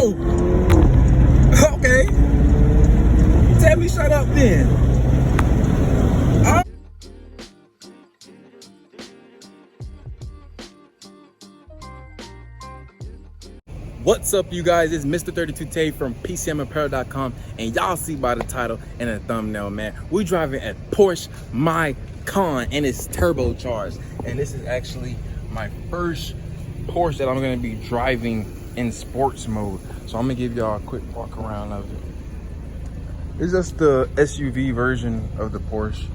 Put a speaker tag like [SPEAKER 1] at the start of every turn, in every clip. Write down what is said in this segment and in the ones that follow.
[SPEAKER 1] Oh, okay. Tell me shut up then. What's up, you guys? It's mr32tae from PORSCHE and y'all see by the title and the thumbnail, man, we're driving at Porsche Macan and it's turbocharged. And this is actually my first Porsche that I'm gonna be driving in sports mode. So I'm gonna give y'all a quick walk around of it. It's just the SUV version of the Porsche.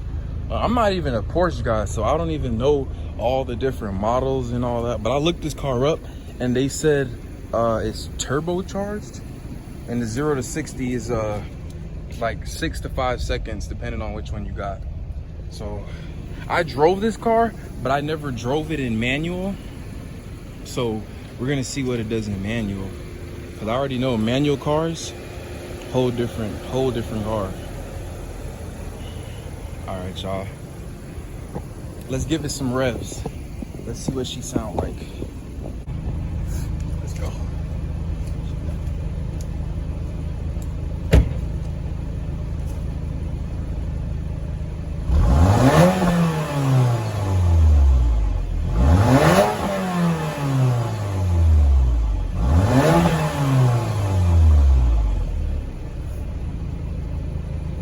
[SPEAKER 1] I'm not even a Porsche guy, so I don't even know all the different models and all that, but I looked this car up and they said it's turbocharged, and the 0 to 60 is like 6 to 5 seconds depending on which one you got. So I drove this car, but I never drove it in manual, so we're gonna see what it does in manual, because I already know manual cars whole different car. All right, y'all, let's give it some revs. Let's see what she sound like. Let's go.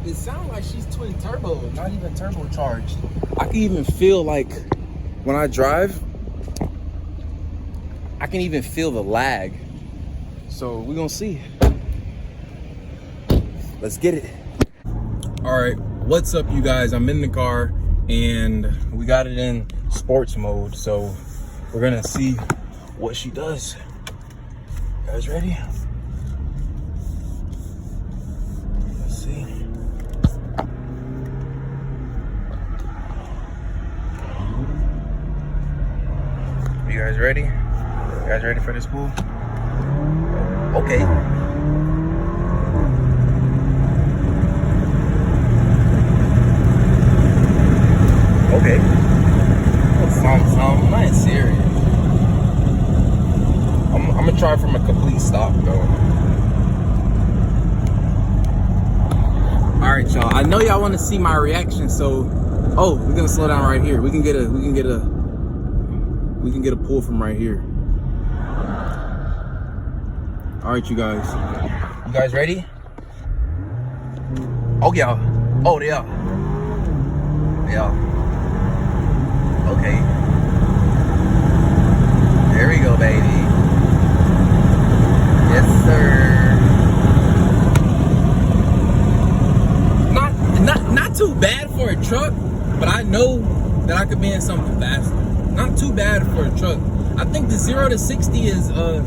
[SPEAKER 1] It sounds like she's twin turbo, not even turbocharged. I can even feel, like, when I drive, I can even feel the lag. So we're gonna see. Let's get it. All right, what's up, you guys? I'm in the car and we got it in sports mode. So we're gonna see what she does. You guys ready? Let's see. You guys ready? You guys ready for this pool? Okay. Okay. I'm not serious. I'm gonna try from a complete stop though. All right, y'all. I know y'all want to see my reaction, so we're gonna slow down right here. We can get a pull from right here. All right, you guys. You guys ready? Oh, yeah. Oh, yeah. Yeah. Okay. There we go, baby. Yes, sir. Not too bad for a truck, but I know that I could be in something faster. Not too bad for a truck. I think the 0 to 60 is, I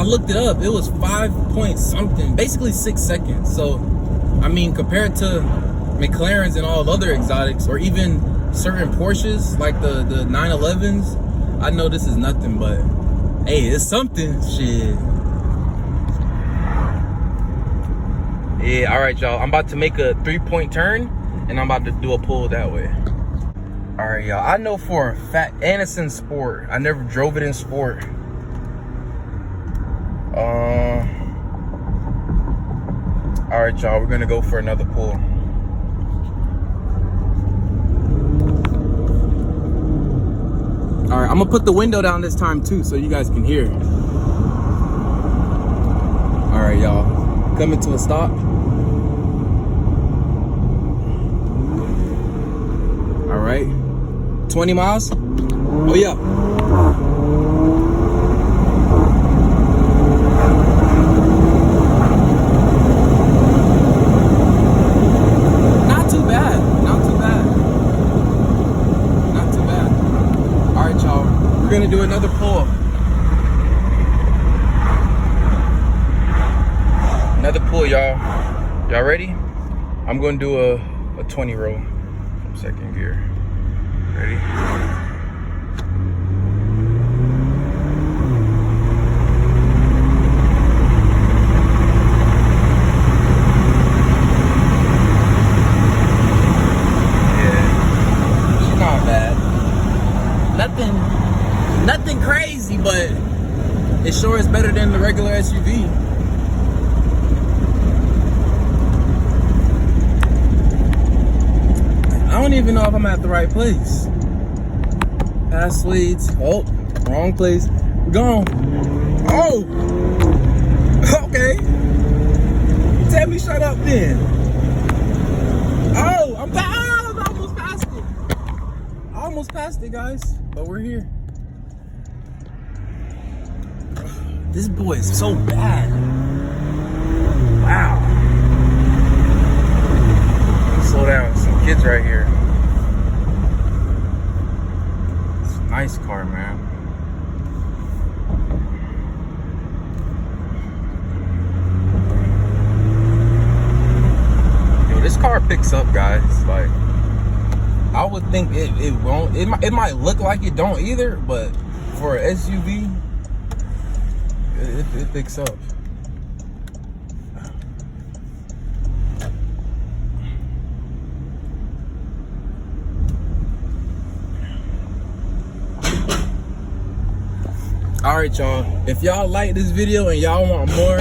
[SPEAKER 1] looked it up, it was 5 point something, basically 6 seconds. So, I mean, compared to McLarens and all the other exotics, or even certain Porsches, like the 911s, I know this is nothing, but hey, it's something, shit. Yeah, all right, y'all. I'm about to make a 3-point turn, and I'm about to do a pull that way. All right, y'all. I know for a fact, and it's in sport. I never drove it in sport. All right, y'all. We're gonna go for another pull. All right, I'm gonna put the window down this time too, so you guys can hear. All right, y'all. Coming to a stop. All right. 20 miles? Oh yeah. Not too bad. Not too bad. Not too bad. All right, y'all. We're gonna do another pull. Another pull, y'all. Y'all ready? I'm gonna do a 20 roll from second gear. Ready? Yeah, she's not bad. Nothing crazy, but it sure is better than the regular SUV. I don't even know if I'm at the right place. Pass leads. Oh, wrong place. We're gone. Oh! Okay. Tell me shut up then. Oh, I almost passed it. I almost passed it, guys. But we're here. This boy is so bad. Wow. Slow down. Some kids right here. It's a nice car, man. Yo, this car picks up, guys. Like, I would think it won't. It might look like it don't either, but for an SUV, it picks up. All right, y'all. If y'all like this video and y'all want more,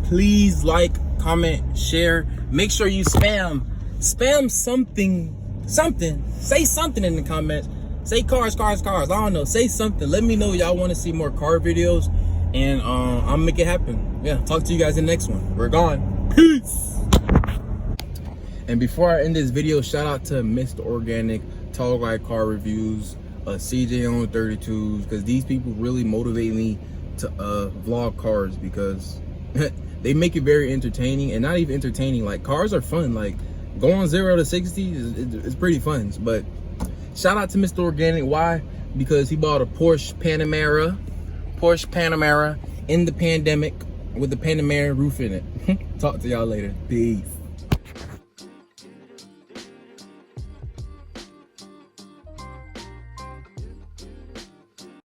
[SPEAKER 1] please like, comment, share. Make sure you spam something. Say something in the comments. Say cars. I don't know. Say something. Let me know y'all want to see more car videos, and I'll make it happen. Yeah. Talk to you guys in the next one. We're gone. Peace. And before I end this video, shout out to Mr. Organic, Tall Guy Car Reviews, CJ on 32s, because these people really motivate me to vlog cars, because they make it very entertaining. And not even entertaining, like, cars are fun. Like, going 0 to 60 is pretty fun. But shout out to Mr. Organic. Why? Because he bought a Porsche Panamera in the pandemic with the Panamera roof in it. Talk to y'all later. Peace.